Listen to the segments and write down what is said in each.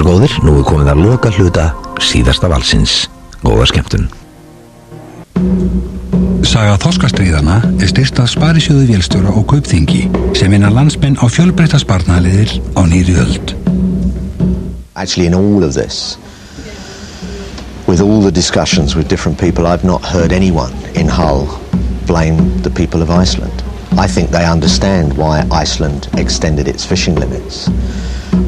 Hlustendur góðir, nú komið að loka hluta síðasta valsins. Góða skemmtun. Saga þorskastríðana styrkt af Sparisjóði Vélstjóra og Kaupþingi sem vinna landsmenn á fjölbreytta sparnaðarleiðir á nýrri öld. Actually, in all of this, with all the discussions with different people, I've not heard anyone in Hull blame the people of Iceland. I think they understand why Iceland extended its fishing limits.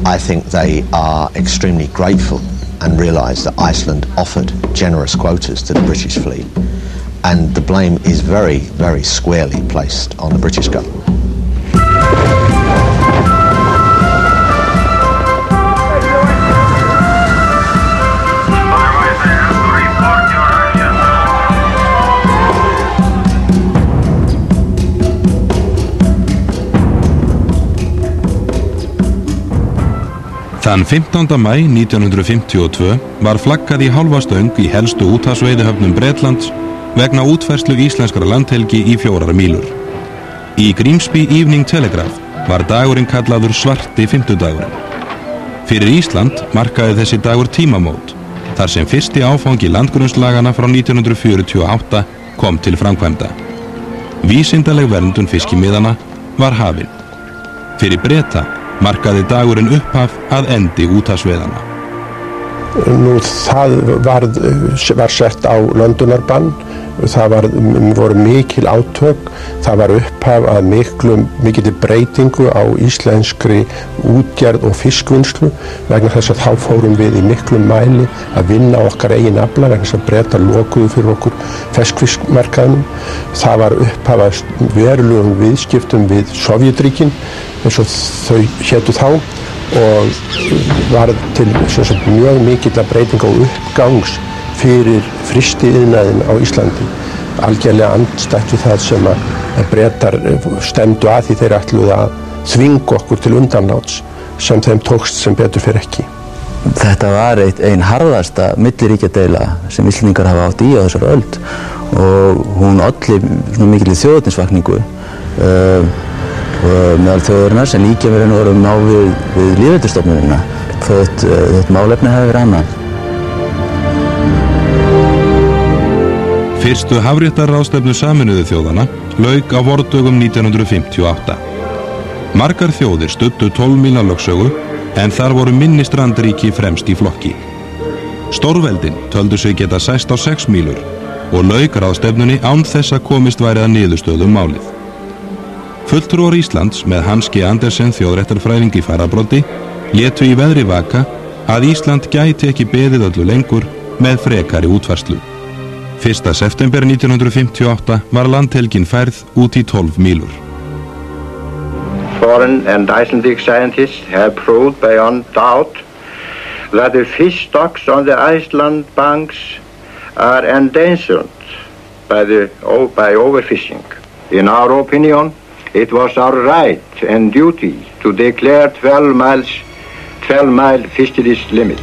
I think they are extremely grateful and realise that Iceland offered generous quotas to the British fleet, and the blame is very, very squarely placed on the British government. Þann 15. maí 1952 var flaggað í hálfa stöng í helstu úthafsveiðihöfnum Bretlands vegna útfærslu íslenskra landhelgi í 4 mílur. Í Grimsby Evening Telegraph var dagurinn kallaður svarti fimmtudagurinn. Fyrir Ísland markaði þessi dagur tímamót, þar sem fyrsti áfangi landgrunnslagana frá 1948 kom til framkvæmda. Vísindaleg verndun fiskimiðana var hafin. Fyrir Breta markaði dagurinn upphaf að endi úthafsveiðanna. Nú það var sett á löndunarbann, það voru mikil átök, það var upphaf að mikilli breytingu á íslenskri útgerð og fiskvinnslu vegna þess að þá fórum við í miklum mæli að vinna okkar eigin afla vegna þess að Bretar lokuðu fyrir okkur ferskfiskmarkaðnum. Það var upphaf að verulegum viðskiptum við Sovétríkin eins og þau hétu þá og var til mjög mikilla breyting á uppgangs fyrir frystiiðnaðinn á Íslandi. Algjörlega andstætt við það sem að Bretar stemdu að því þeir ætluðu að þvinga okkur til undanláts sem þeim tókst sem betur fyrir ekki. Þetta var ein harðasta milliríkjadeila sem Íslendingar hafa átt í á þessari öld og hún olli mikilli þjóðernisvakningu meðal þjóðarinnar sem líka verið voru ná við lýðveldisstofnunina þótt málefni hafi verið annað. Fyrstu hafréttarráðstefnu Sameinuðu þjóðanna lauk á vordögum 1958. Margar þjóðir studdu 12 mílna lögsögu en þar voru minni strandríki fremst í flokki. Stórveldin töldu sig geta sæst á 6 mílur og lauk ráðstefnunni án þess að komist væri að niðurstöðu málið. Fulltrúar Íslands með Hans G. Andersen þjóðréttarfræðing í fararbroddi létu í veðri vaka að Ísland gæti ekki beðið öllu lengur með frekari útfærslu. 1. september 1958 var landhelgin færð út í 12 mílur. Foreign and Icelandic scientists have proved beyond doubt that the fish stocks on the Iceland banks are endangered by overfishing. In our opinion, it was our right and duty to declare 12-mile fisheries limits.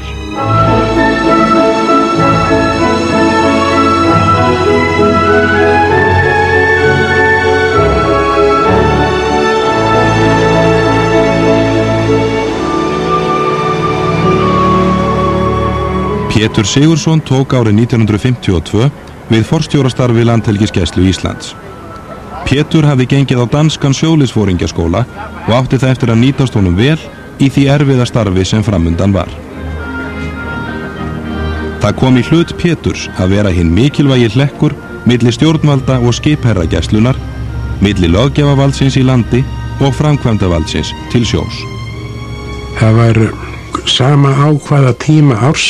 Pétur Sigurðsson tók árið 1952 við forstjórastarfi Landhelgisgæslu Íslands. Pétur hafði gengið á danskan sjóliðsforingjaskóla og átti það eftir að nýtast honum vel í því erfiða starfi sem framundan var. Það kom í hlut Péturs að vera hinn mikilvægi hlekkur milli stjórnvalda og skipherragæslunnar, milli löggjafarvaldsins í landi og framkvæmdavaldsins til sjós. Það var sama á hvaða tíma árs,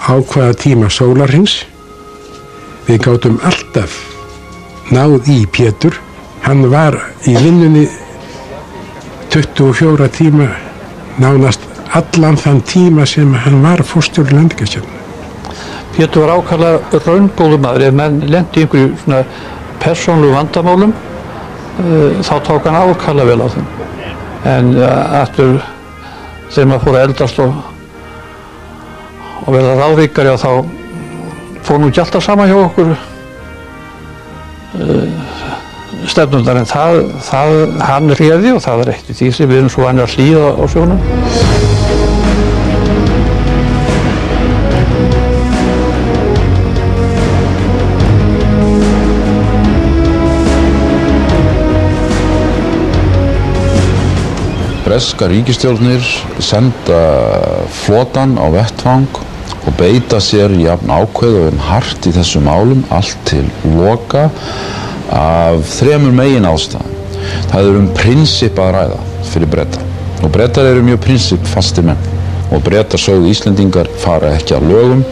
á hvaða tíma sólarhrings. Við gátum alltaf náð í Pétur. Hann var í vinnunni 24 tíma nánast allan þann tíma sem hann var forstjóri Landhelgisgæslunnar. Pétur var ákaflega raungóður maður. Ef menn lenti í einhverju svona persónulegu vandamálum þá tók hann ákaflega vel á þeim. En aftur þegar maður fór að eldast og verða ráðríkari þá fór nú ekki alltaf saman hjá okkur stefnundar, en það hann réði og það var eitt í því sem við erum svo vanir að hlýða á sjónum. breska ríkisstjórnir senda flotann á vettvang og beita sér jafn ákveð og hart í þessum málum allt til loka af 3 megin ástæðum. Það prinsip að ræða fyrir Breta og Bretar eru mjög prinsipfastir menn og Bretar sögðu Íslendingar fara ekki að lögum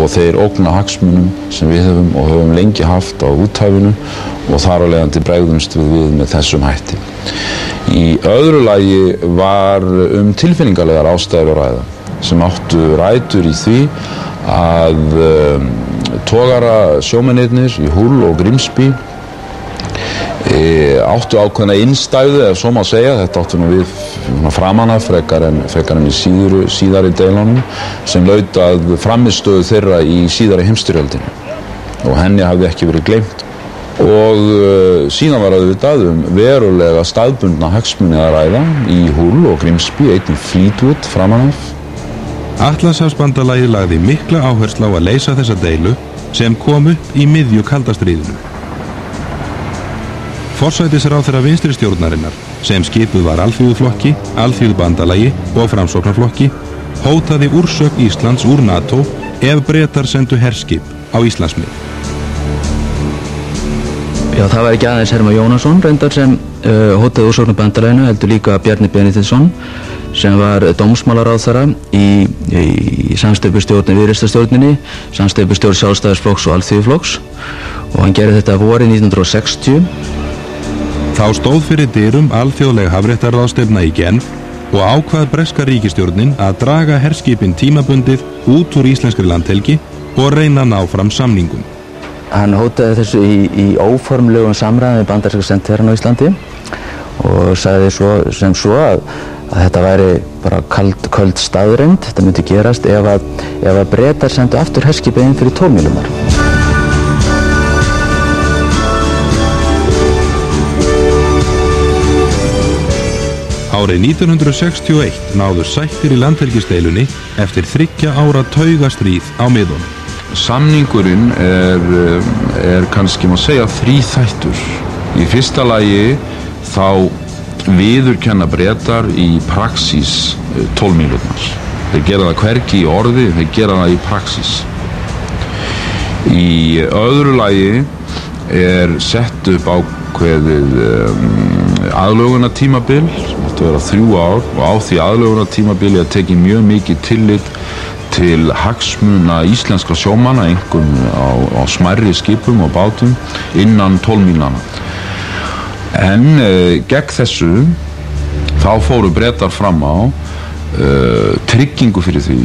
og þeir ógna hagsmunum sem við höfum lengi haft á úthafinu og þar af leiðandi bregðumst við með þessum hætti. Í öðru lagi var tilfinningalegar ástæður að ræða sem áttu rætur í því að togara sjómennirnir í Hull og Grimsby áttu ákveðna innstæðu, ef svo má segja, þetta áttu nú við framan af frekar en í síðari deilunum sem laut að frammistöðu þeirra í síðari heimsstyrjöldinni og henni hafði ekki verið gleymt og síðan var auðvitað verulega staðbundna hagsmuni að ræða í Hull og Grimsby, einnig Fleetwood framan af. Atlantshafsbandalagið lagði mikla áherslu á að leysa þessa deilu sem kom upp í miðju kalda stríðinu. Forsætisráðherra vinstri stjórnarinnar, sem skipuð var Alþýðuflokki, Alþýðubandalagi og Framsóknarflokki, hótaði úrsögn Íslands úr NATO ef Bretar sendu herskip á Íslandsmið. Já, það var ekki aðeins Hermann Jónasson reyndar sem hótaði úrsögn úr bandalaginu, heldur líka Bjarni Benediktsson sem var dómsmálaráðherra í samsteypustjórn Viðreisnarstjórninni, samsteypustjórn Sjálfstæðisflokks og Alþýðuflokks og hann gerði þetta vorið 1960. Þá stóð fyrir dyrum alþjóðleg hafréttarráðstefna í Genf og ákvað breska ríkisstjórnin að draga herskipin tímabundið út úr íslenskri landhelgi og reyna að ná fram samningum. Hann hótaði þessu í óformlegum samræðum við bandaríska sendiherrann á Íslandi og sagði svo að þetta væri bara köld staðreynd, þetta myndi gerast ef að Bretar sendu aftur herskipið inn fyrir 12 mílumar. Árið 1961 náðu sættir í landhelgisdeilunni eftir 3 ára taugastríð á miðunum. Samningurinn kannski má segja þríþættur. Í fyrsta lagi þá viðurkenna Bretar í praxís 12 mínúturnar. Þeir gera það hvergi í orði, þeir gera það í praxís. Í öðru lagi sett upp ákveðið aðlögunartímabil sem átti að vera 3 ár og á því aðlögunartímabili tekið mjög mikið tillit til hagsmuna íslenskra sjómanna, einkum á smærri skipum og bátum innan 12 mílnanna. En gegn þessu þá fóru Bretar fram á tryggingu fyrir því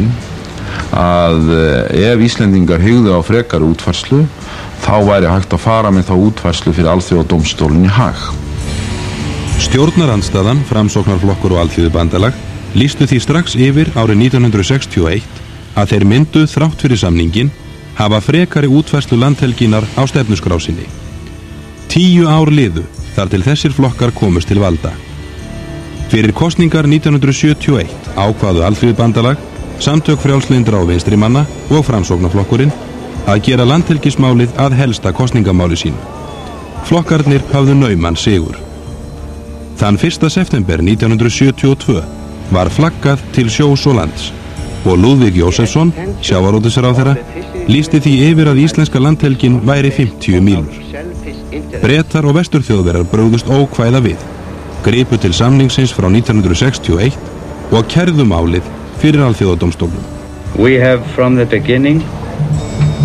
að ef Íslendingar hygðu á frekari útfærslu þá væri hægt að fara með þá útfærslu fyrir Alþjóðadómstólinn í Haag. Stjórnarandstaðan, Framsóknarflokkur og Alþýðubandalag lýstu því strax yfir árið 1961 að þeir myndu þrátt fyrir samningin hafa frekari útfærslu landhelginar á stefnuskrá sinni. 10 ár liðu þar til þessir flokkar komust til valda. Fyrir kosningar 1971 ákváðu Alþýðubandalag, Samtök frjálslyndra og vinstrimanna og Framsóknarflokkurinn að gera landhelgismálið að helsta kosningamáli sínu. Flokkarnir hafðu nauman sigur. Þann 1. september 1972 var flaggað til sjós og lands og Lúðvík Jósefsson, sjávarútvegsráðherra, lýsti því yfir að íslenska landhelgin væri 50 mílur. Bretar og vesturþjóðverjar brugðust ókvæða við, gripu til samningsins frá 1961 og kærðu málið fyrir Alþjóðadómstólnum. We have from the beginning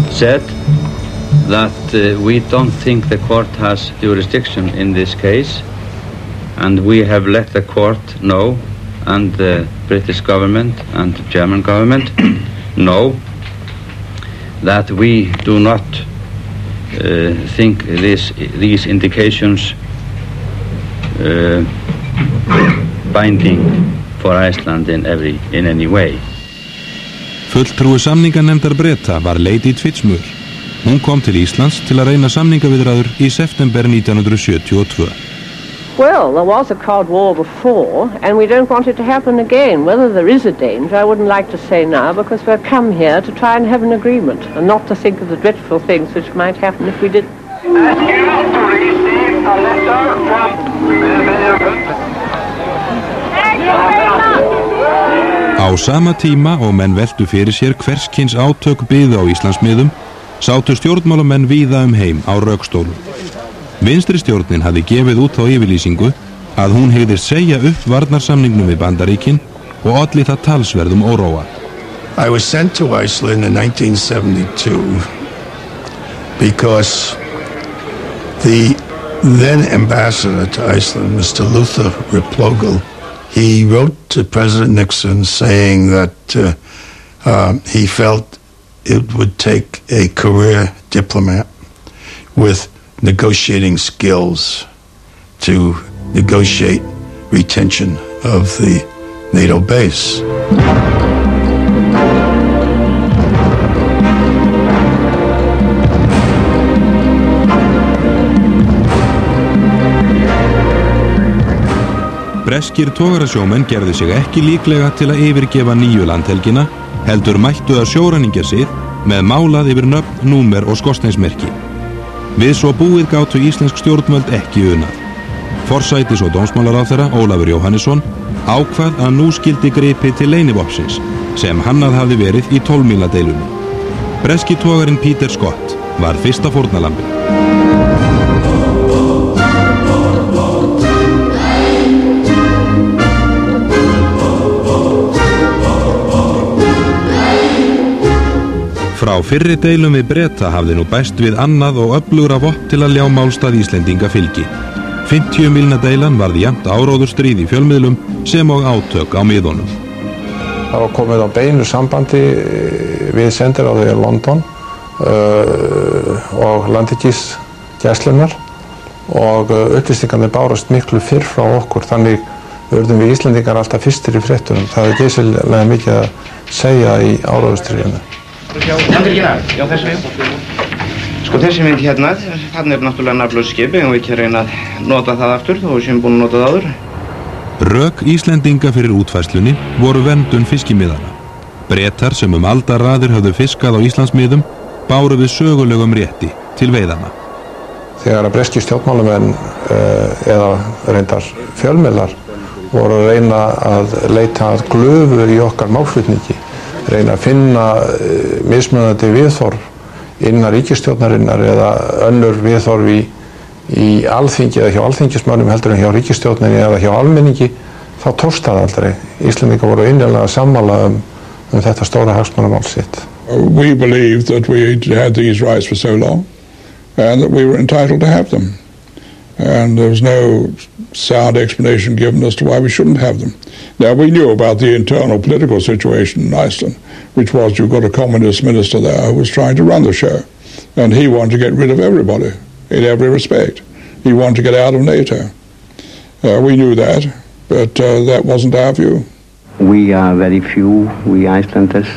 said that we don't think the court has jurisdiction in this case, and we have let the court know, and the British government and the German government know, that we do not think these indications binding for Iceland in any way. Fulltrúi samninganefndar Breta var Lady Twitchmur. Hún kom til Íslands til að reyna samningaviðræður í september 1972. Well, there was a Cold War before, and we don't want it to happen again. Whether there is a danger, I wouldn't like to say now, because we've come here to try and have an agreement, and not to think of the dreadful things which might happen if we didn't. Ask you to receive a letter from sama tíma og menn veltu fyrir sér hverskins átök biðu á Íslandsmiðum, sátu stjórnmálamenn víða heim á rökstólum. Vinstri stjórnin hafði gefið út þá yfirlýsingu að hún hygðist segja upp varnarsamningnum við Bandaríkin og olli það talsverðum óróa. I was sent to Iceland in 1972 because the then ambassador to Iceland, Mr. Luther Riplogel, he wrote to President Nixon saying that he felt it would take a career diplomat with negotiating skills to negotiate retention of the NATO base. Breskir togarasjómenn gerðu sig ekki líklega til að yfirgefa nýju landhelgina, heldur mættu að sjóræningja sig með málað yfir nöfn, númer og skorsteinsmerki. Við svo búið gátu íslensk stjórnvöld ekki unað. Forsætis- og dómsmálaráðherra Ólafur Jóhannesson ákvað að nú skildi gripið til leynivopnsins sem hannað hafði verið í 12 míla deilunni. Breski togarinn Peter Scott var fyrsta fórnarlambið. Frá fyrri deilum við Breta hafði nú bæst við annað og öflugra vopn til að ljá málstað Íslendinga fylgi. 50 mílna deilan varð jafnt áróðurstríð í fjölmiðlum sem og átök á miðunum. Það var komið á beinu sambandi við sendiráðið í London og landhelgisgæslunnar og upplýsingarnir bárast miklu fyrr frá okkur, þannig urðum við Íslendingar alltaf fyrstir í fréttunum. Það er geysilega mikið að segja í áróðurstríðinu. Já, þessi mynd hérna, þannig náttúrulega nafnlaust skip, en við ekki að reyna að nota það aftur, þó sem búin að nota það áður. Rök Íslendinga fyrir útfærslunni voru verndun fiskimiðana. Bretar sem aldarraðir höfðu fiskað á Íslandsmiðum báru við sögulegum rétti til veiðana. Þegar að breski stjórnmálamenn eða reyndar fjölmiðlar voru að reyna að leita að glöfu í okkar málflutningi, reyna að finna mismunandi viðhorf innan ríkisstjórnarinnar eða önnur viðhorf í alþingi eða hjá alþingismönnum heldur en hjá ríkisstjórninni eða hjá almenningi, þá tókst það aldrei. Íslendingar voru innilega sammála þetta stóra hagsmunamál sitt. We believed that we had these rights for so long and that we were entitled to have them. And there was no sound explanation given as to why we shouldn't have them. Now, we knew about the internal political situation in Iceland, which was you've got a communist minister there who was trying to run the show. And he wanted to get rid of everybody in every respect. He wanted to get out of NATO. We knew that, but that wasn't our view. We are very few, we Icelanders,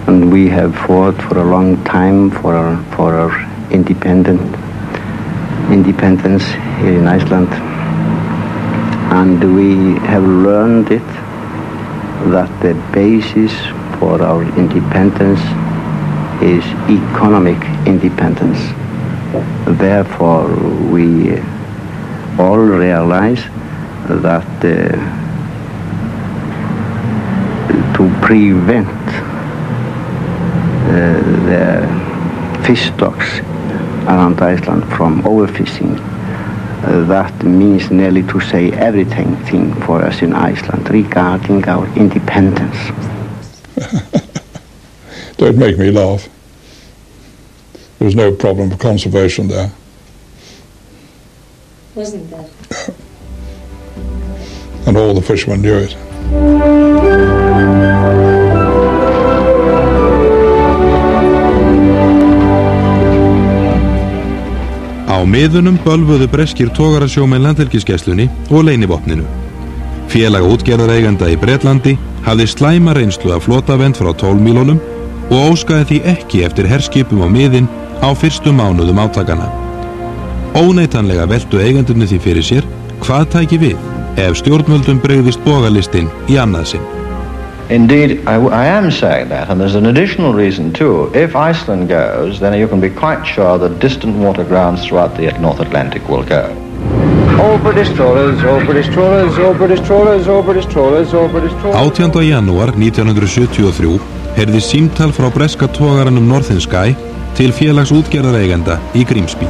and we have fought for a long time for our independence here in Iceland. And we have learned it that the basis for our independence is economic independence. Therefore, we all realize that to prevent the fish stocks around Iceland from overfishing, that means nearly to say everything for us in Iceland regarding our independence. Don't make me laugh. There was no problem of conservation there. Wasn't there? And all the fishermen knew it. Á miðunum bölvuðu breskir togarasjómenn landhelgisgæslunni og leynivopninu. Félag útgerðareigenda í Bretlandi hafði slæma reynslu af flotavernd frá 12 mílunum og óskaði því ekki eftir herskipum á miðin á fyrstu mánuðum átakana. Óneitanlega veltu eigendurnir því fyrir sér hvað tæki við ef stjórnvöldum brygðist bogalistinn í annað sinn. Indeed, I am saying that, and there's an additional reason too. If Iceland goes, then you can be quite sure that distant water grounds throughout the North Atlantic will go. All British trawlers, all British trawlers, all British trawlers, all British trawlers, all British trawlers. 18. janúar 1973 heyrði símtal frá breska togaranum Northern Sky til félags útgerðareigenda í Grimsby.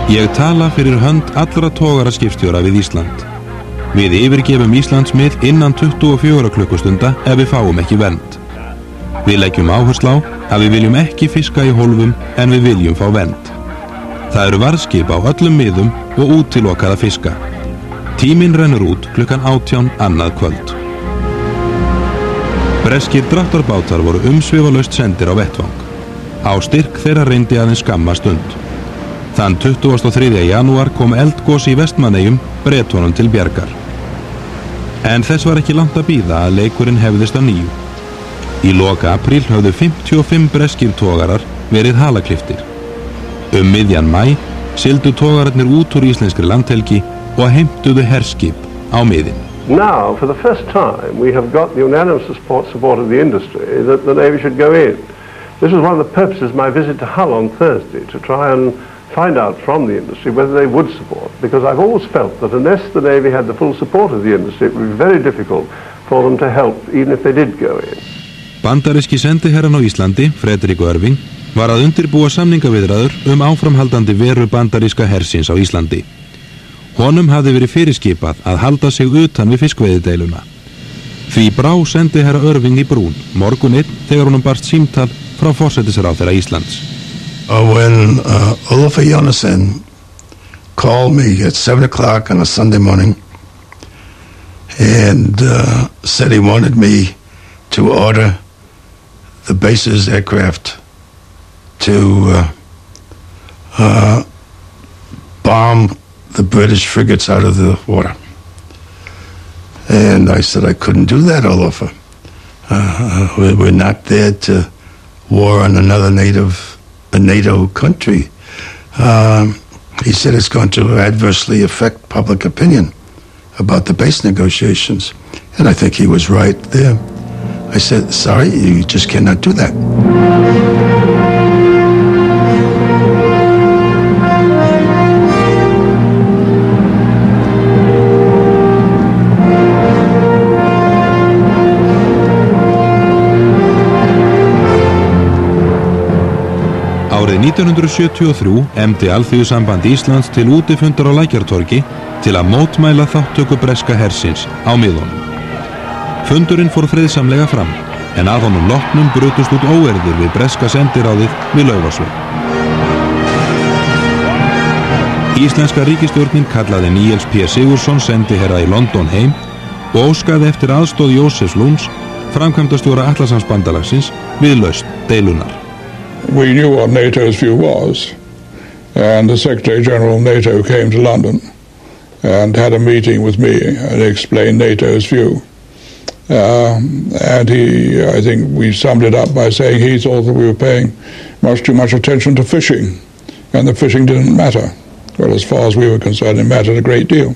Ég tala fyrir hönd allra togaraskipstjóra við Ísland. Við yfirgefum Íslandsmið innan 24 klukkustunda ef við fáum ekki vernd. Við leggjum áherslu á að við viljum ekki fiska í hólfum en við viljum fá vernd. Það eru varðskip á öllum miðum og útilokað að fiska. Tíminn rennur út klukkan 18 annað kvöld. Breskir dráttarbátar voru umsvifalaust sendir á vettvang. Á styrk þeirra reyndi aðeins skamma stund. Þann 23. janúar kom eldgos í Vestmannaeyjum Bretunum til bjargar. En þess var ekki langt að bíða að leikurinn hefðist að nýju. Í loka apríl höfðu 55 breskir togarar verið halaklyftir. Miðjan maí sigldu togararnir út úr íslenskri landhelgi og heimtuðu herskip á miðin. Now, for the first time, we have got the unanimous support of the industry that the Navy should go in. This was one of the purposes of my visit to Hull on Thursday, to try and find out from the industry whether they would support, because I've always felt that unless the Navy had the full support of the industry, it would be very difficult for them to help, even if they did go in. Bandaríski sendiherrann á Íslandi, Frederick Irving, var að undirbúa samningaviðræður áframhaldandi veru bandaríska hersins á Íslandi. Honum hafði verið fyrirskipað að halda sig utan við fiskveiðideiluna. Því brá sendiherra Irving í brún morgun einn þegar honum barst símtal frá forsætisráðherra Íslands. When Ólafur Jónasson called me at 7 o'clock on a Sunday morning and said he wanted me to order the base's aircraft to bomb the British frigates out of the water. And I said I couldn't do that, Ólafur. We're not there to war on a NATO country. He said it's going to adversely affect public opinion about the base negotiations. And I think he was right there. I said, sorry, you just cannot do that. Árið 1973 efndi Alþýðusamband Íslands til útifundar á Lækjartorgi til að mótmæla þátttöku breska hersins á miðunum. Fundurinn fór friðsamlega fram, en að honum loknum brutust út óeirðir við breska sendiráðið við Laufásveg. Íslenska ríkisstjórnin kallaði Níels P. Sigurðsson sendiherra í London heim og óskaði eftir aðstoð Jósefs Lunds, framkvæmdastjóra Atlantshafsbandalagsins, við lausn deilunnar. We knew what NATO's view was, and the Secretary General of NATO came to London and had a meeting with me and explained NATO's view. And I think we summed it up by saying he thought that we were paying much too much attention to fishing, and the fishing didn't matter. Well, as far as we were concerned, it mattered a great deal.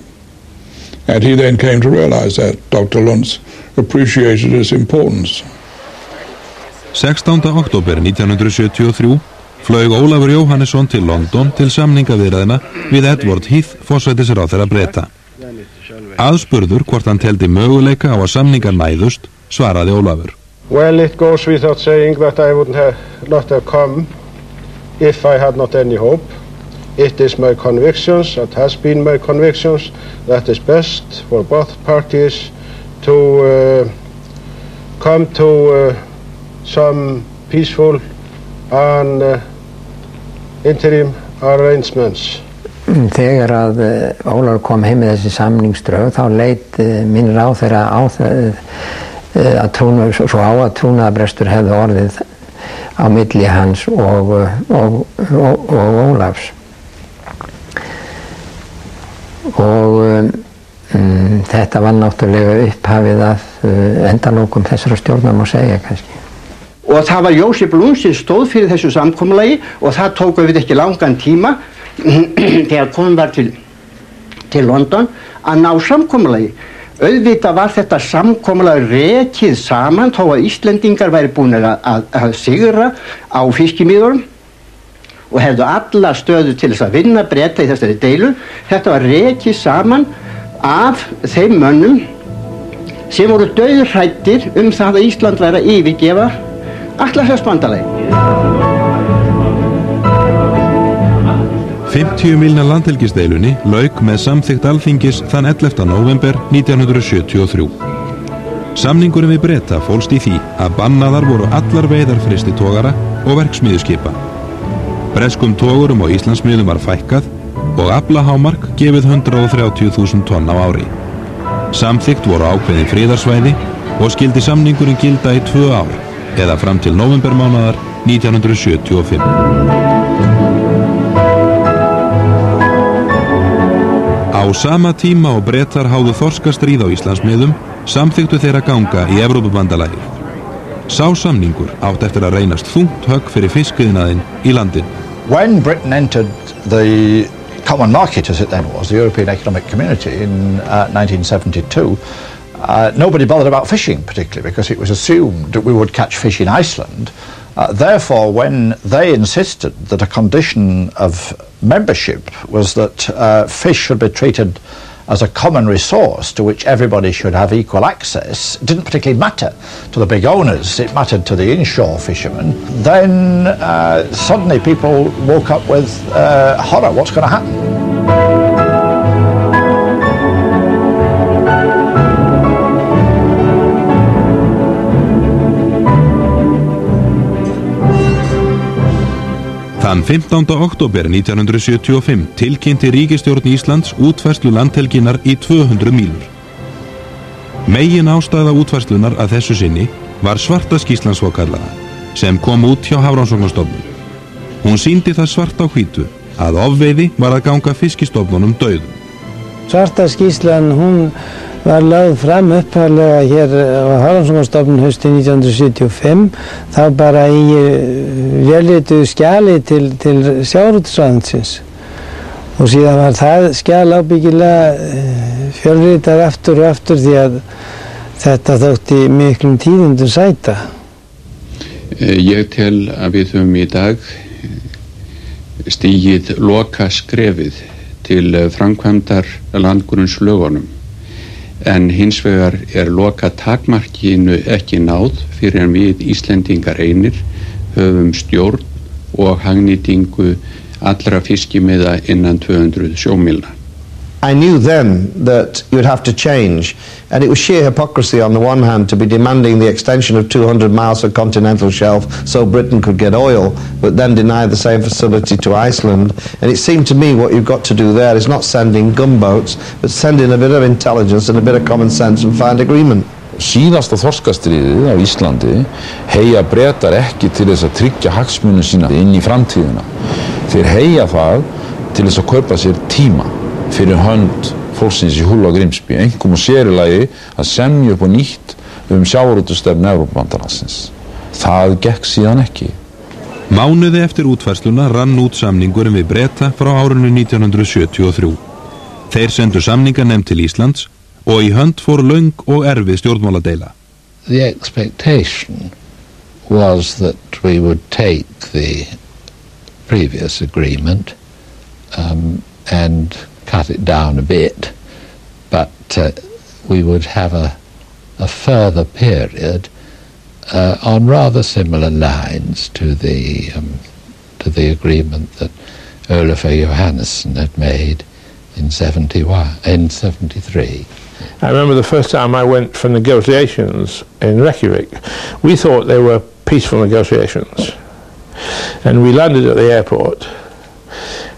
And he then came to realize that Dr. Luntz appreciated its importance. 16. október 1973 flaug Ólafur Jóhannesson til London til samningaviðræðna við Edward Heath, forsætisráðherra Breta. Aðspurður hvort hann teldi möguleika á að samningar næðust, svaraði Ólafur. Well, it goes without saying that I would not have come if I had not any hope. It is my convictions, it has been my convictions, that is best for both parties to come to some peaceful and interim arrangements. Þegar að Ólafur kom heim með þessi samningsdrög þá leit minn ráðherra á að trúnaðarbrestur hefði orðið á milli hans og Ólafs. Og þetta var náttúrulega upphafið að endalokum þessara stjórnar má segja kannski. Og það var Jósef Lund sem stóð fyrir þessu samkomulagi og það tók auðvitað ekki langan tíma þegar komum var til London að ná samkomulagi. Auðvitað var þetta samkomulagi rekið saman þó að Íslendingar væri búin að sigra á fiskimiðunum og hefðu alla stöðu til þess að vinna Breta í þessari deilu. Þetta var rekið saman af þeim mönnum sem voru dauðhræddir það að Ísland væri að yfirgefa Atlantshafsbandalagið. 50 mílna landhelgisdeilunni lauk með samþykkt Alþingis þann 11. nóvember 1973. Samningurinn við Breta fólst í því að bannaðar voru allar veiðar frystitogara og verksmiðjuskipa. Breskum togurum á Íslandsmiðum var fækkað og aflahámark gefið 130.000 tonn á ári. Samþykkt voru ákveðin friðarsvæði og skildi samningurinn gilda í 2 ár eða fram til nóvembermánaðar 1975. Á sama tíma og Bretar háðu þorskastríð á Íslandsmiðum samþyktu þeir að ganga í Evrópubandalagið. Sá samningur átt eftir að reynast þungt högg fyrir fiskiðnaðinn í landinu. When Britain entered the common market, as it then was, the European Economic Community in 1972, nobody bothered about fishing particularly because it was assumed that we would catch fish in Iceland. Therefore, when they insisted that a condition of membership was that fish should be treated as a common resource to which everybody should have equal access, it didn't particularly matter to the big owners, it mattered to the inshore fishermen. Then suddenly people woke up with horror, what's going to happen? Þann 15. október 1975 tilkynnti ríkisstjórn Íslands útfærslu landhelginnar í 200 mílur. Megin ástæða útfærslunar að þessu sinni var svarta skýrslan svokallaða, sem kom út hjá Hafrannsóknastofnun. Hún sýndi það svart á hvítu að ofveiði var að ganga fiskistofnunum dauðum. Svarta skýrslan, hún var lögð fram upphaflega hér á Hafrannsóknastofnun haustið 1975, þá bara í vélrituðu skjali til sjávarútvegsráðuneytisins. Og síðan var það skjal ábyggilega fjölritað aftur og aftur því að þetta þótti miklum tíðindum sæta. Ég tel að við höfum í dag stigið lokaskrefið til framkvæmdar landgrunnslögunum. En hins vegar loka takmarkinu ekki náð fyrir en við Íslendingar einir höfum stjórn og hagnýtingu allra fiskimiða innan 200 sjómílna. I knew then that you'd have to change, and it was sheer hypocrisy on the one hand to be demanding the extension of 200 miles of continental shelf so Britain could get oil, but then deny the same facility to Iceland. And it seemed to me what you've got to do there is not sending gunboats, but send in a bit of intelligence and a bit of common sense and find agreement. Síðasta þorskastríðið á Íslandi heyja Bretar ekki til þess að tryggja hagsmuni sína inn í framtíðina. Þeir heyja það til þess að kaupa sér tíma fyrir hönd fólksins í Hull og Grímsby, einkum og sérilagi að semja upp á nýtt sjávarútvegsstefnu Evrópubandalagsins. Það gekk síðan ekki. Mánuði eftir útfærsluna rann út samningurinn við Breta frá árinu 1973. Þeir sendu samninganefnd til Íslands og í hönd fór löng og erfið stjórnmáladeila. The expectation was that we would take the previous agreement and cut it down a bit, but we would have a further period on rather similar lines to the agreement that Ólafur Jóhannesson had made in 73. I remember the first time I went for negotiations in Reykjavik. We thought they were peaceful negotiations, and we landed at the airport.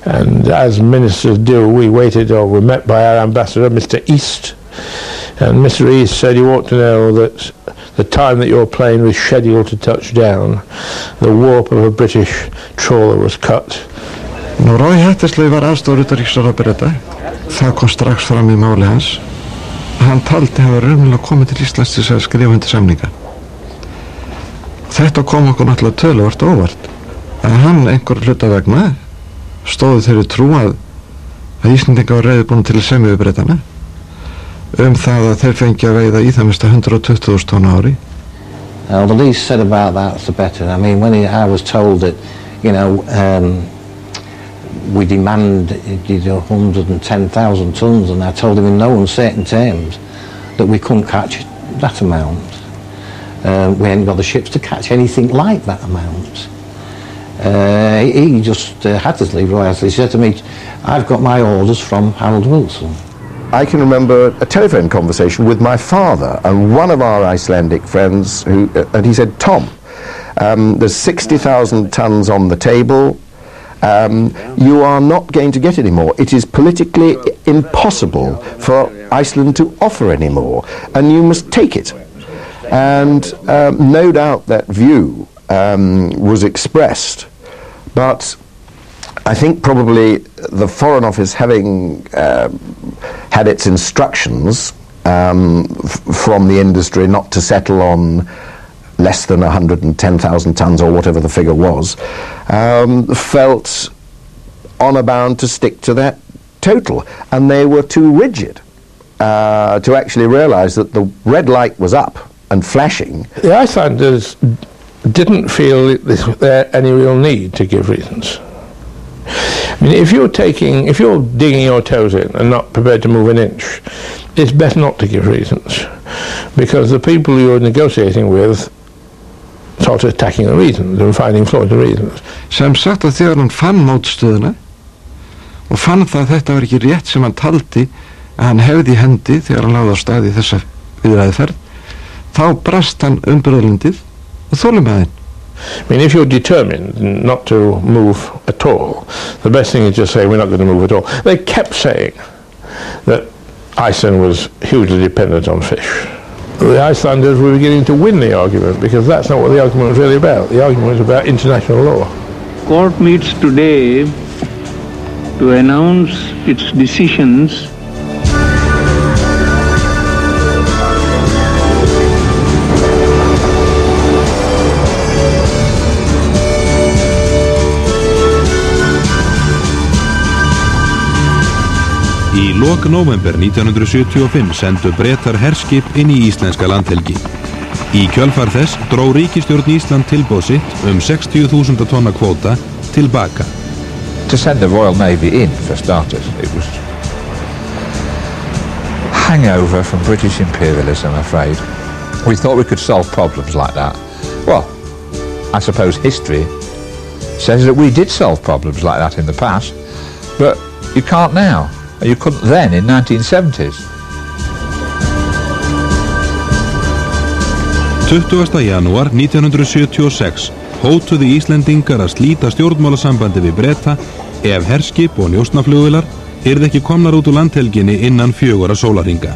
And as ministers do, we waited or were met by our ambassador, Mr. East. And Mr. East said, you ought to know that the time that your plane was scheduled to touch down, the warp of a British trawler was cut. Roy Hattersley var aðstoðarutanríkisráðherra Breta. Það kom strax fram í máli hans. Hann taldi hafa raunverulega komið til Íslands til að skrifa undir samninga. Þetta kom okkur náttúrulega töluvert óvart. Að hann einhver hluta vegna stóðu þeirri trú að Íslendingar var reiðubúin til að semja við Bretana það að þeir fengi að veiða í það minnsta 120.000 tonn á ári. The least said about that's the better. I mean, when I was told that, we demanded 110,000 tonnes, and I told him in no uncertain terms that we couldn't catch that amount. We hadn't got the ships to catch anything like that amount. He just had to leave right. He said to me, I've got my orders from Harold Wilson. I can remember a telephone conversation with my father and one of our Icelandic friends, and he said, Tom, there's 60,000 tonnes on the table. You are not going to get any more. It is politically impossible for Iceland to offer any more, and you must take it. And no doubt that view was expressed, but I think probably the Foreign Office, having had its instructions from the industry not to settle on less than 110,000 tonnes or whatever the figure was, felt honour bound to stick to that total, and they were too rigid to actually realise that the red light was up and flashing. The Icelanders didn't feel there any real need to give reasons. I mean, if you're digging your toes in and not prepared to move an inch, it's better not to give reasons, because the people you're negotiating with sort of attacking the reasons and finding flaws in reasons. Sem sagt að þegar hann fann mótstöðuna og fann það að þetta var ekki rétt sem hann taldi að hann hefði í hendi þegar hann lagði á stað í þessa viðræðuferð, þá brast hann umburðarlyndið og þolinmæðin. I mean, if you're determined not to move at all, the best thing is just say we're not going to move at all. They kept saying that Iceland was hugely dependent on fish. The Icelanders were beginning to win the argument, because that's not what the argument was really about. The argument was about international law. Court meets today to announce its decisions . Í lok nóvember 1975 sendu Bretar herskip inn í íslenska landhelgi. Í kjölfar þess dró ríkisstjórn Ísland tilboð sitt 60.000 tonna kvóta tilbaka. To send the Royal Navy in, for starters, it was hangover from British imperialism, I'm afraid. We thought we could solve problems like that. Well, I suppose history says that we did solve problems like that in the past, but you can't now. You couldn't then in 1970s. 20. janúar 1976 hótuðu Íslendingar að slíta stjórnmálasambandi við Breta ef herskip og njósnaflugvélar yrðu ekki komnar út úr landhelginni innan 4 sólarhringa.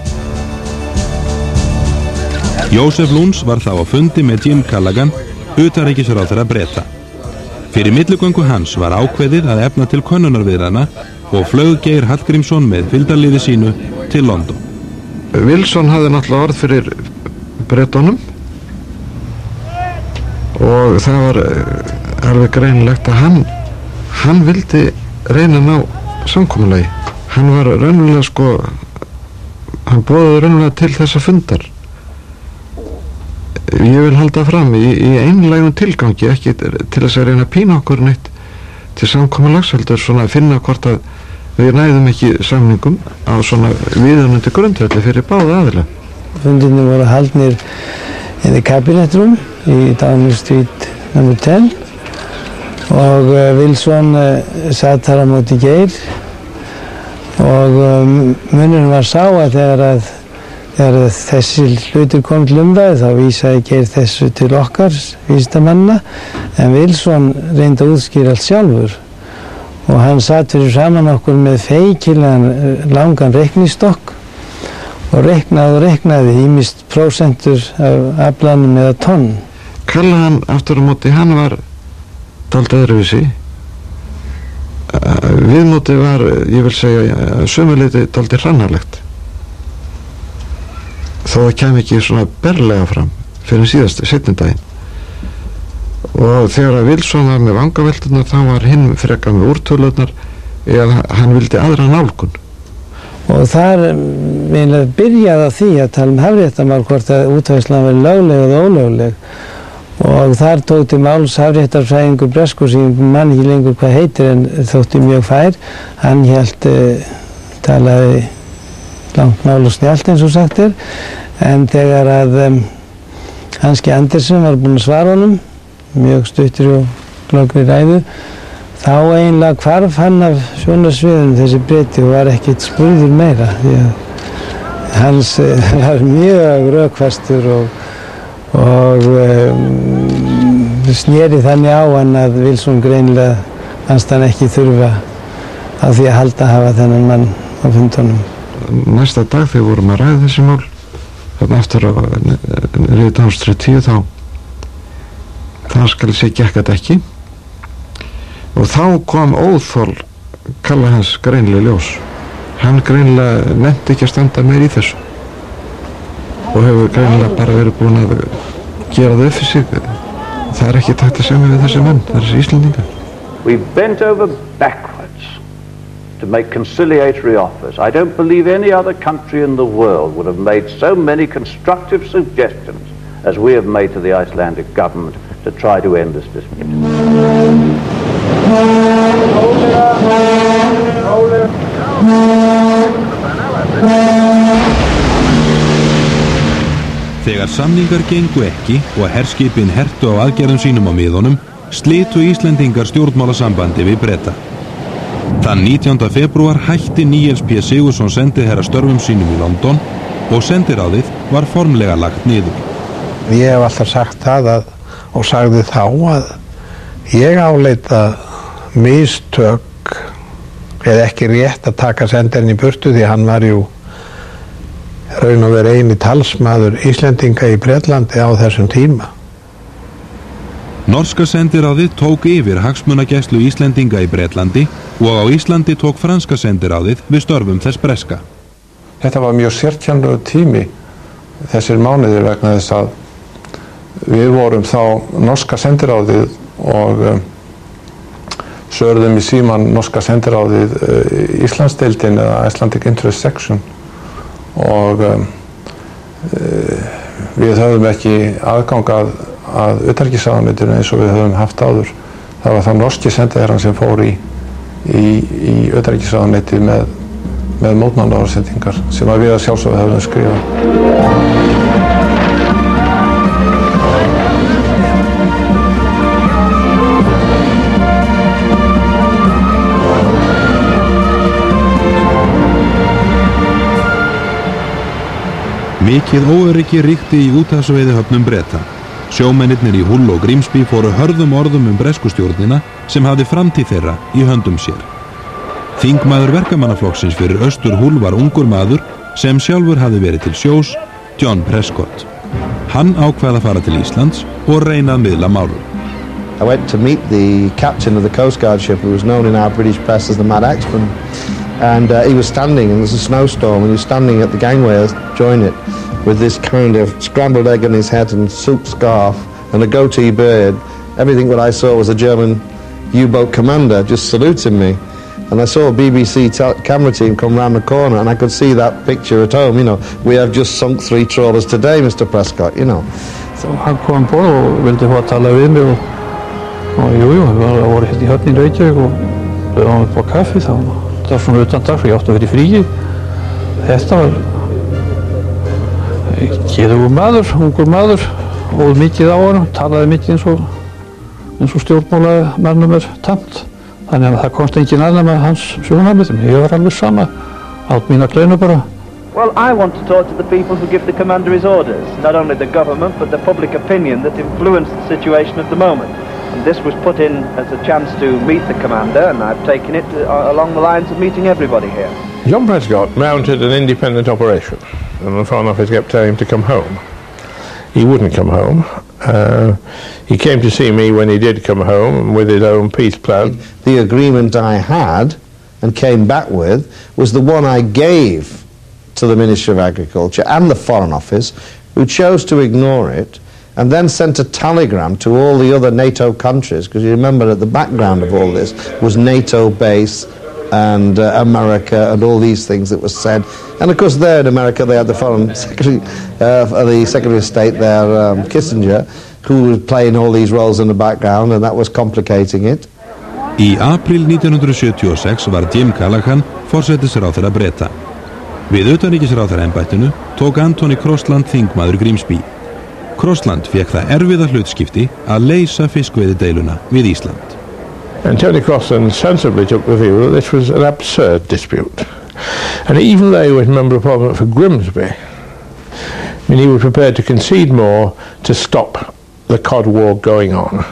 Joseph Luns var þá á fundi með Jim Callaghan, utanríkisráðherra Breta. Fyrir milligöngu hans var ákveðið að efna til könnunarviðræðna og flaug Geir Hallgrímsson með fylgdarliði sínu til London. Wilson hafði náttúrulega orð fyrir Bretunum og það var alveg greinilegt að hann vildi reyna að ná samkomulagi. Hann var raunverulega hann boðaði raunverulega til þessa fundar. Ég vil halda fram í einlægum tilgangi, ekki til þess að reyna að pína okkur neitt til samkomulags, heldur svona að finna hvort að við næðum ekki samningum á svona viðunandi grundvelli fyrir báða aðila. Fundirnir voru haldnir in the cabinet room í Downing Street number 10 og Wilson satt þar á móti Geir og munurinn var sá að þegar þessi hlutur kom til umræðu þá vísaði Geir þessu til okkar vísindamanna, en Wilson reyndi að útskýra allt sjálfur og hann satt fyrir saman okkur með feikilegan langan reiknistokk og reiknaði ýmist prósentur af aflanum eða tonn. Callaghan aftur á móti, hann var dálítið öðruvísi. Viðmótið var, ég vil segja, sömuleyti dálítið hrannarlegt. Þó það kæmi ekki svona berlega fram fyrir seinni daginn. Og þegar að Wilson var með vangavelturnar þá var hinn frekar með úrtölurnar eða hann vildi aðra nálgun. Og þar byrjaði á því að tala hafréttamál, hvort að útvæðslan var lögleg eða ólögleg, og þar tók til máls hafréttarfræðingur breskur sem ég man ekki lengur hvað heitir en þótti mjög fær. Hann talaði langt mál og snjallt eins og sagt en þegar að Hanski Andersen var búinn að svara honum, mjög stuttur og glöggri ræðu, þá eiginlega hvarf hann af sjónarsviðinu þessi Breti og var ekkert spurður meira því að hans var mjög rökfastur og sneri þannig á hann að Wilson greinilega fannst hann ekki þurfa á því að halda að hafa þennan mann á fundunum. Næsta dag þegar vorum að ræða þessi mál þarna eftir að reyða ánstrið 10 þá skal ég segja gekk þetta ekki og þá kom óþol kalla hans greinilega ljós. Hann greinilega nefndi ekki að standa meir í þessu og hefur greinilega bara verið búinn að gera það upp fyrir sig. Það er ekki takt að semja við þessi menn, þessi Íslendingar. We've bent over backwards to make conciliatory offers. I don't believe any other country in the world would have made so many constructive suggestions as we have made to the Icelandic government to try to end this dispute. Þegar samningar gengu ekki og herskipin hertu á aðgerðum sínum á miðunum, slitu Íslendingar stjórnmálasambandi við Breta. Þann 19. febrúar hætti Níels P. Sigurðsson sendiherra störfum sínum í London og sendiráðið var formlega lagt niður. Ég hef alltaf sagt það og sagði þá að ég áleita mistök eða ekki rétt að taka sendirinn í burtu því hann var jú raun og verið eini talsmaður Íslendinga í Bretlandi á þessum tíma. Norska sendiráðið tók yfir hagsmunagæslu Íslendinga í Bretlandi og á Íslandi tók franska sendiráðið við störfum þess breska. Þetta var mjög sérkennlegur tími þessir mánuðir vegna þess að við vorum þá norska sendiráðið og svörðum í síman norska sendiráðið Íslandsdeildin eða Icelandic Interest Section og við höfðum ekki aðgang að utanríkisráðuneytinu eins og við höfum haft áður. Það var þá norski sendiherrann sem fór í utanríkisráðuneyti með mótmælaorðsendingar sem við að sjálfsögðu höfum skrifað. Mikið óöryggi ríkti í úthafsveiðihöfnum Breta. Sjómennirnir í Hull og Grimsby fóru hörðum orðum bresku stjórnina sem hafði framtíð þeirra í höndum sér. Þingmaður verkamannaflokksins fyrir Austur Hull var ungur maður sem sjálfur hafði verið til sjós, John Prescott. Hann ákvað að fara til Íslands og reyna að miðla málum. I went to meet the captain of the Coast Guard ship who was known in our British press as the Mad Axman. And he was standing, and there was a snowstorm, and he was standing at the gangway to join it with this kind of scrambled egg on his head and silk scarf and a goatee beard. Everything what I saw was a German U-boat commander just saluting me. And I saw a BBC camera team come round the corner, and I could see that picture at home, you know. We have just sunk 3 trawlers today, Mr. Prescott, you know. Så han kom på og vildi få tala við mig og jú, við vorum hérna í höfni í Reykjavík og við varum upp á kaffi þá. Það var svona utan dag, svo ég átti að vera í fríi. Þetta var geðugur maður, ungur maður og mikið á honum, talaði mikið eins og stjórnmálamönnum tamt. Þannig að það komst engin annar með hans sjónarmið. Ég var alveg sama, átt mína kleinu bara. Well, I want to talk to the people who give the commander his orders, not only the government but the public opinion that influenced the situation of the moment. And this was put in as a chance to meet the commander, and I've taken it along the lines of meeting everybody here. John Prescott mounted an independent operation, and the Foreign Office kept telling him to come home. He wouldn't come home. He came to see me when he did come home with his own peace plan. The agreement I had and came back with was the one I gave to the Ministry of Agriculture and the Foreign Office, who chose to ignore it and then sent a telegram to all the other NATO countries, because you remember at the background of all this was NATO base and America and all these things that was said. And of course there in America they had the Foreign Secretary, the Secretary of State there, Kissinger, who was playing all these roles in the background, and that was complicating it. Í apríl 1976 var Jim Callaghan forsætisráðherra Breta. Við utanríkisráðherraembættinu tók Anthony Crosland þingmaður Grímsby. Crosland fékk það erfiða hlutskipti að leysa fiskveiðideiluna við Ísland. And Tony Crosland sensibly took the view that this was an absurd dispute. And even though he was Member of Parliament for Grimsby, I mean, he was prepared to concede more to stop the cod war going on.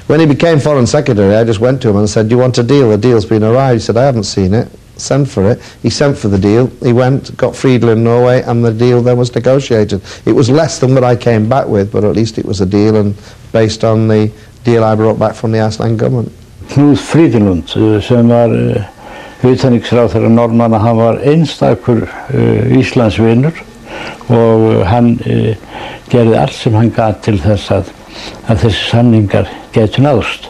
When he became Foreign Secretary, I just went to him and said, "Do you want a deal? The deal's been arrived." He said, "I haven't seen it. Send for it." He sent for the deal. He went, got Friedel in Norway, and the deal then was negotiated. It was less than what I came back with, but at least it was a deal, and based on the deal I brought back from the Iceland government. Knut Fríðlund, sem var utanríkisráðherra Norðmanna, hann var einstakur Íslandsvinur og hann gerði allt sem hann gat til þess að þessi samningar gætu náðst.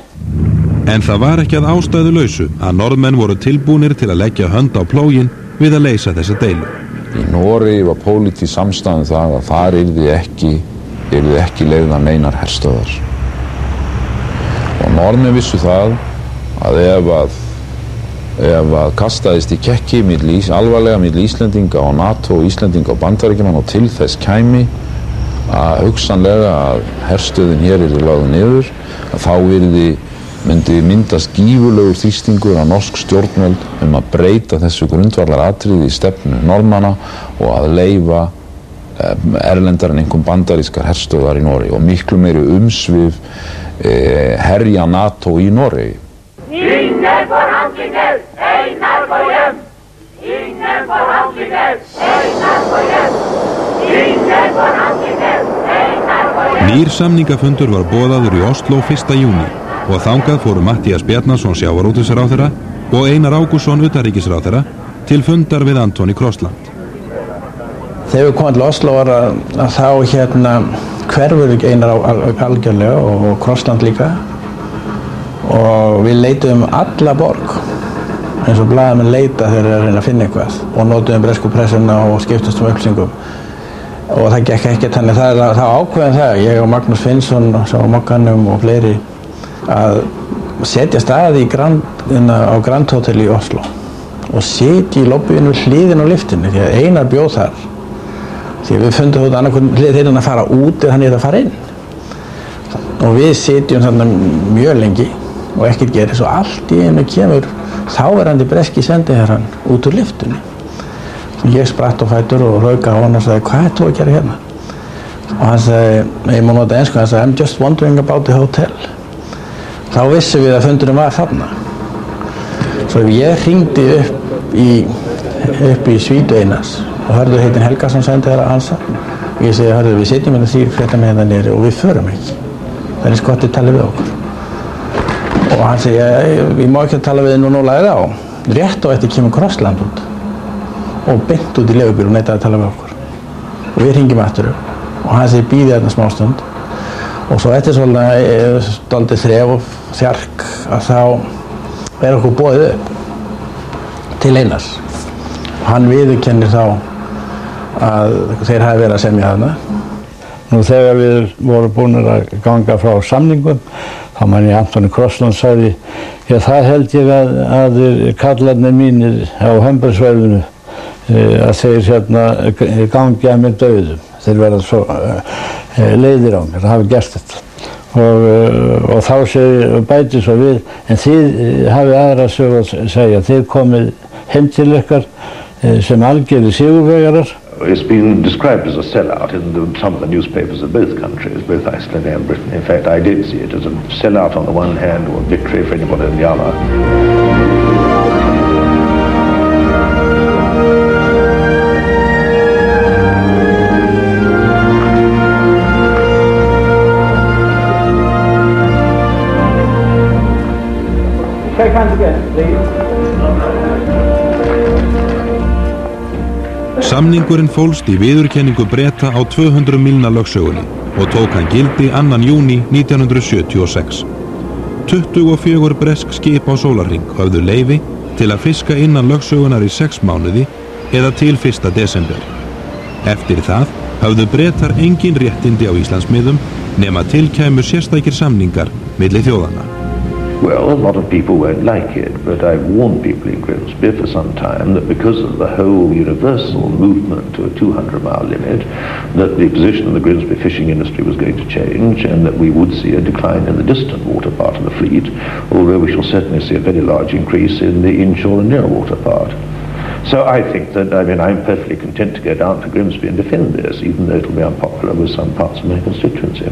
En það var ekki að ástæðulausu að Norðmenn voru tilbúnir til að leggja hönd á plóginn við að leysa þessa deilu. Í Noregi var pólitísk samstaða það að þar yrði ekki leyfðar neinar herstöðvar. Og Norðmenn vissu það að ef að kastaðist í kekki alvarlega milli Íslendinga og NATO og Íslendinga og Bandaríkjamanna og til þess kæmi að hugsanlega að herstöðin hér yrði lögð niður, að þá myndi myndast gífurlegur þrýstingur á norsk stjórnvöld að breyta þessu grundvallaratriði í stefnu Norðmanna og að leyfa erlendar en einhverjum bandarískar herstöðvar í Noregi og miklu meiri umsvif herja NATO í Noregi. Ingen forhandlinger, Einar går hjem! Ingen forhandlinger, Einar går hjem! Ingen forhandlinger, Einar går hjem! Nýr samningafundur var boðaður í Oslo 1. júní og þangað fóru Matthías Bjarnason sjávarútvegsráðherra og Einar Ágústsson utanríkisráðherra til fundar við Anthony Crosland. Þegar við komum til Oslo var að þá hverfur Einar algjörlega og Crosland líka og við leituðum alla borg eins og blaðamenn leita þegar þeir reyna að finna eitthvað og notuðum bresku pressuna og skiptast upplýsingum og það gekk ekki þannig það ákveðum það, ég og Magnús Finnsson og Mokkanum og fleiri að setja staði á Grand Hotel í Oslo og setja í lobbyinu hliðin á lyftinu því að Einar bjóð þar því að við fundum út annarkvörn þeir að fara út eða hann að fara inn og við setjum þarna mjög lengi og ekkert gerist og allt í einu kemur þáverandi breski sendiherrann út úr lyftinu og ég spratt á fætur og rauka á hann og sagði, hvað þú að gera hérna? Og hann sagði, ég má nota ensku, hann sagði, I'm just wondering about the hotel. Þá vissum við að fundurinn var þarna. Svo ég hringdi upp í svítu Einars og hörðu heitin Helgason sendiherra ansa og ég segi, hörðu, við sitjum með þrjir fréttamenn hérna niðri og við förum ekki. Það er eins gott að tala við okkur. Og hann segi, ég má ekki að tala við þið núna á rétt og eftir kemur Crosland út og beint út í leigubíl og neitaði að tala við okkur. Og við hringjum aftur og hann segi, bíði þarna smástund og svo eftir svona dálítið þref og þjark að þá okkur boðið upp til Einars. Og hann viðurkennir þá að þeir hafi verið að semja þarna. Nú þegar við vorum búin að ganga frá samningum þá man ég Anthony Crosland sagði, já það held ég að kallarnir mínir á Hömbersvæðinu að þeir gangi að mér dauðum. Þeir verða svo leiðir á mér, það hafi gert þetta. Og þá bæti svo við, en þið hafið aðra sögu að segja, þið komið heim til ykkar sem algjörði sigurvegarar. It's been described as a sellout in some of the newspapers of both countries, both Iceland and Britain. In fact, I did see it as a sellout on the one hand or a victory for anybody on the other. Shake hands again, please. Samningurinn fólst í viðurkenningu Breta á 200 mílna lögsögunni og tók hann gildi 2. júní 1976. 24 bresk skip á sólarhring höfðu leyfi til að fiska innan lögsögunar í 6 mánuði eða til 1. desember. Eftir það höfðu Bretar engin réttindi á Íslandsmiðum nema til kæmu sérstakir samningar milli þjóðanna. Well, a lot of people won't like it, but I've warned people in Grimsby for some time that because of the whole universal movement to a 200-mile limit, that the position of the Grimsby fishing industry was going to change and that we would see a decline in the distant water part of the fleet, although we shall certainly see a very large increase in the inshore and near water part. So I think that, I'm perfectly content to go down to Grimsby and defend this, even though it will be unpopular with some parts of my constituency.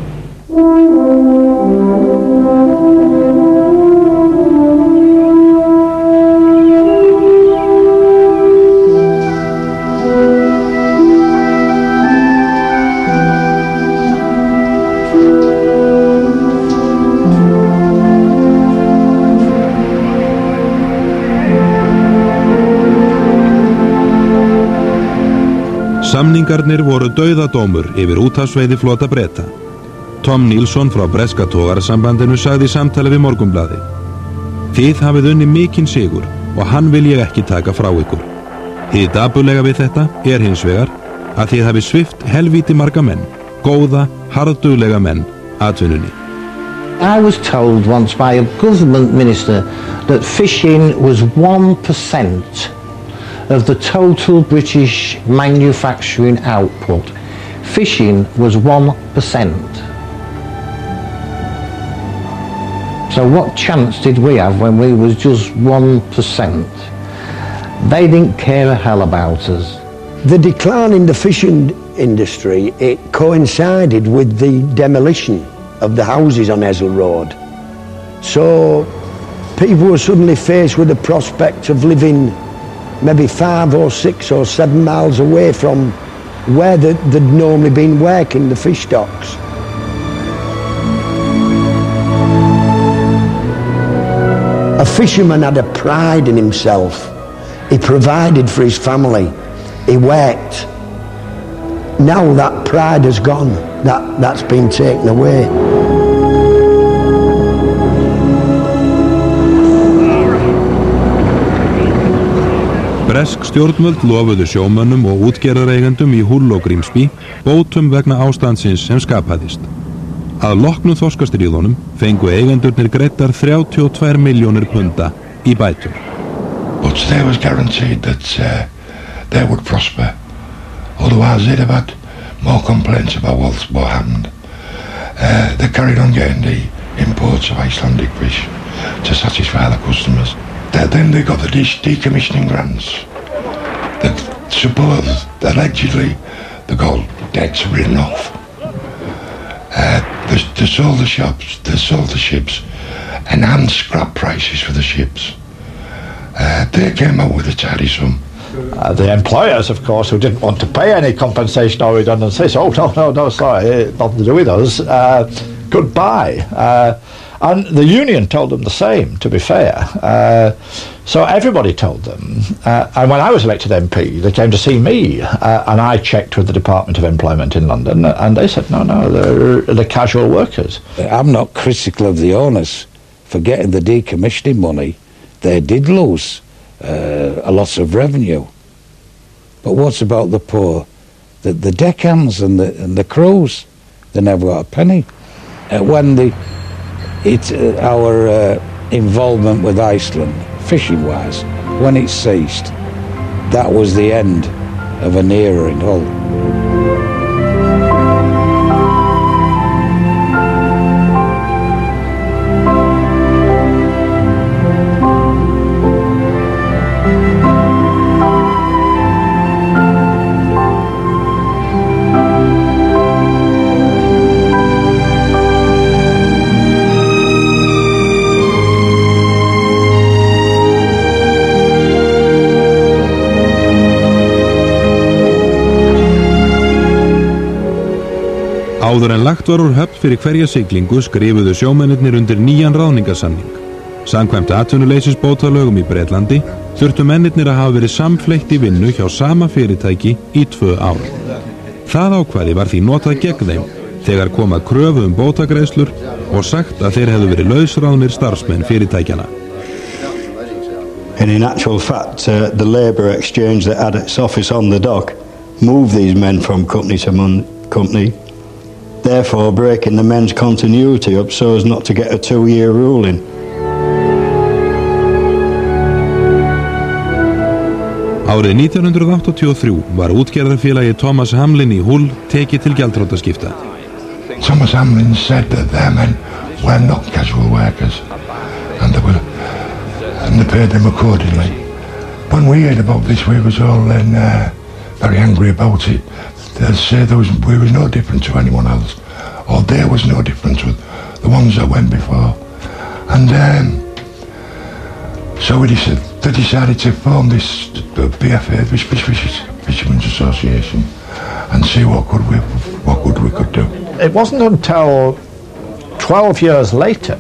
Samningarnir voru dauðadómur yfir úthafsveiðiflota Breta. Tom Nilsson frá breska togarasambandinu sagði í samtali við Morgunblaðið: Þið hafið unnið mikinn sigur og hann vil ég ekki taka frá ykkur. Hið dapurlega við þetta hins vegar að þið hafið svipt helvíti marga menn, góða, harðduglega menn, atvinnunni. I was told once by a government minister that fishing was 1% of the total British manufacturing output. Fishing was 1%. So what chance did we have when we was just 1%? They didn't care a hell about us. The decline in the fishing industry, it coincided with the demolition of the houses on Ezel Road. So people were suddenly faced with the prospect of living maybe 5 or 6 or 7 miles away from where they'd normally been working the fish stocks. A fisherman had a pride in himself. He provided for his family. He worked. Now that pride has gone. That's been taken away. Bresk stjórnvöld lofuðu sjómönnum og útgerðareigendum í Hull og Grimsby bótum vegna ástandsins sem skapaðist. Að loknu þorskastríðunum fengu eigendurnir greiddar 32 milljónir punda í bætur. But they was guaranteed that they would prosper. Otherwise they'd have had more complaints about what happened. They carried on getting the imports of Icelandic fish to satisfy the customers. Then they got the decommissioning grants that suppose allegedly the gold debts written off. They sold the shops, they sold the ships, enhanced scrap prices for the ships. They came up with a tidy sum. The employers, of course, who didn't want to pay any compensation or redundancy, said, oh, no, sorry, nothing to do with us, goodbye. And the union told them the same, to be fair. So everybody told them. And when I was elected MP, they came to see me, and I checked with the Department of Employment in London, and they said, no, they're casual workers. I'm not critical of the owners for getting the decommissioning money. They did lose a lot of revenue. But what about the poor? The deckhands and the crews, they never got a penny. When our involvement with Iceland, fishing-wise, when it ceased, that was the end of an era in Hull. Áður en lagt var úr höfn fyrir hverja siglingu skrifuðu sjómennirnir undir nýjan ráðningarsamning. Samkvæmt atvinnuleysisbótalögum í Bretlandi þurftu mennirnir að hafa verið samfleytt í vinnu hjá sama fyrirtæki í 2 ár. Það ákvæði var því notað gegn þeim þegar kom að kröfu bótagreiðslur og sagt að þeir hefðu verið lausráðnir starfsmenn fyrirtækjana. And in actual fact, the Labour Exchange that had its office on the dock moved these men from company to company. therefore breaking the men's continuity up so as not to get a 2-year ruling. Árið 1983 var útgerðarfélagi Thomas Hamlin í Hull tekið til gjaldþrotaskipta. Thomas Hamlin said that their men were not casual workers and they paid them accordingly. When we heard about this, we was all then very angry about it. They said we was no different to anyone else, or there was no difference with the ones that went before. And so they decided to form this BFA, Fishermen's Association, and see what good we could do. It wasn't until 12 years later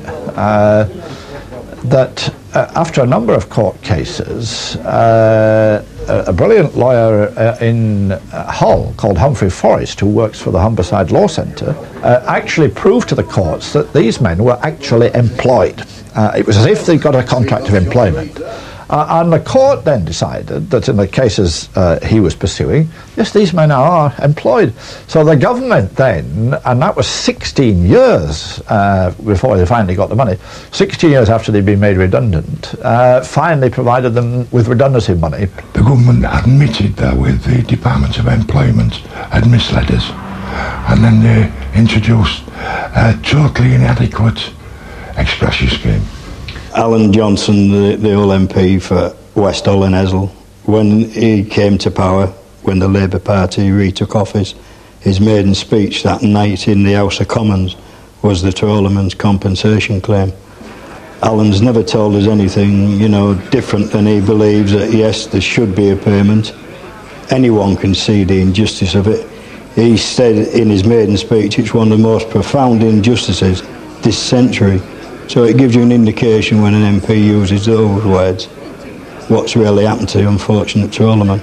that after a number of court cases, a brilliant lawyer in Hull called Humphrey Forrest, who works for the Humberside Law Centre, actually proved to the courts that these men were actually employed. It was as if they got a contract of employment. And the court then decided that in the cases he was pursuing, yes, these men are employed. So the government then, and that was 16 years before they finally got the money, 16 years after they'd been made redundant, finally provided them with redundancy money. The government admitted that with the Department of Employment had misled us, and then they introduced a totally inadequate ex-gratia scheme. Alan Johnson, the Hull MP for West Hull and Hessle, when he came to power, when the Labour Party retook office, his maiden speech that night in the House of Commons was the trawlermen's compensation claim. Alan's never told us anything, different than he believes that, yes, there should be a payment. Anyone can see the injustice of it. He said in his maiden speech it's one of the most profound injustices this century. So it gives you an indication when an MP uses those words, what's really happened to the unfortunate trawlermen.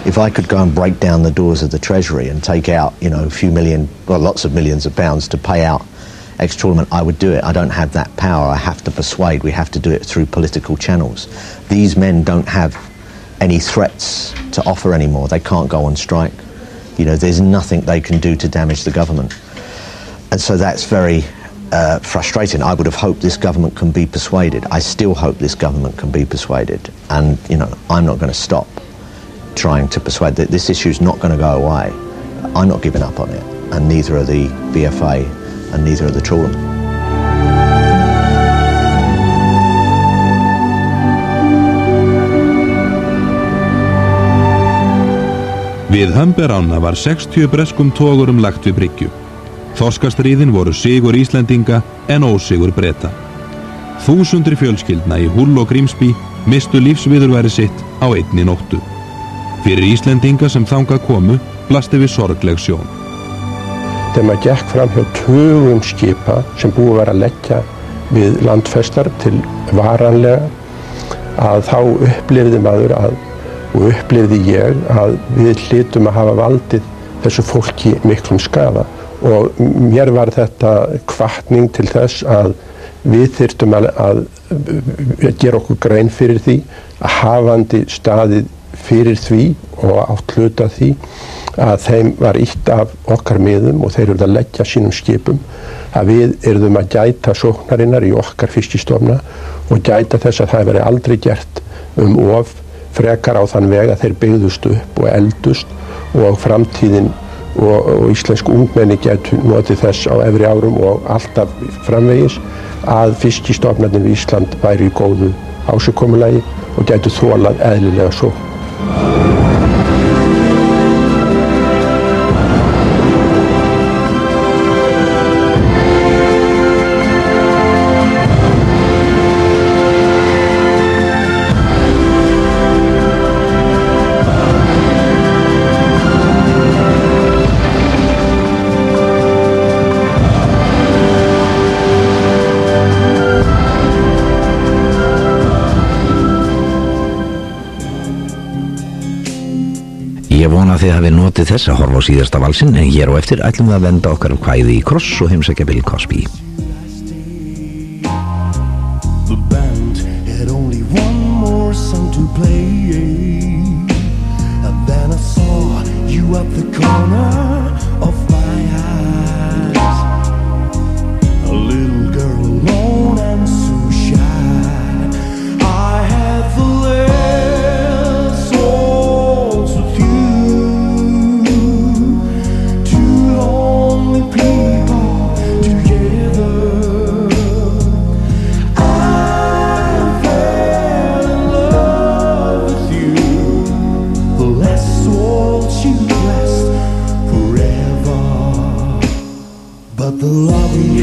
If I could go and break down the doors of the Treasury and take out, a few million, lots of millions of pounds to pay out ex-trawlermen, I would do it. I don't have that power. I have to persuade. We have to do it through political channels. These men don't have any threats to offer anymore. They can't go on strike. There's nothing they can do to damage the government. And so that's very frustrating. I would have hoped this government can be persuaded. I still hope this government can be persuaded. And, I'm not going to stop trying to persuade that this issue is not going to go away. I'm not giving up on it, and neither are the BFA, and neither are the trawlermen. Við Humber-ána var 60 breskum togurum lagt við bryggju. Þorskastríðin voru sigur Íslendinga en ósigur Breta. Þúsundir fjölskyldna í Hull og Grímsby mistu lífsviðurværi sitt á einni nóttu. Fyrir Íslendinga sem þangað komu blasti við sorgleg sjón. Þegar maður gekk fram hjá tugum skipa sem búið var að leggja við landfestar til varanlega, að þá upplifði maður og upplifði ég að við hlytum að hafa valdið þessu fólki miklum skaða. Og mér var þetta hvatning til þess að við þyrftum að gera okkur grein fyrir því, að hafandi staðið fyrir því og átt hluta því að þeim var ýtt af okkar miðum og þeir eru að leggja sínum skipum, að við erum að gæta sóknarinnar í okkar fiskistofna og gæta þess að það veri aldrei gert of frekar á þann veg að þeir byggðust upp og eldust og framtíðin og íslensk ungmenni getur notið þess á efri árum og alltaf framvegis að fiskistofnarnir við Ísland væri í góðu ásigkomulagi og getur þolað eðlilega sókn. Ég vona að þið hafið notið þess að horfa á síðasta valsinn, en hér á eftir ætlum við að venda okkar kvæði í kross og heimsækja Bill Cosby. The band had only one more song to play, and then I saw you at the corner of my eye. the love in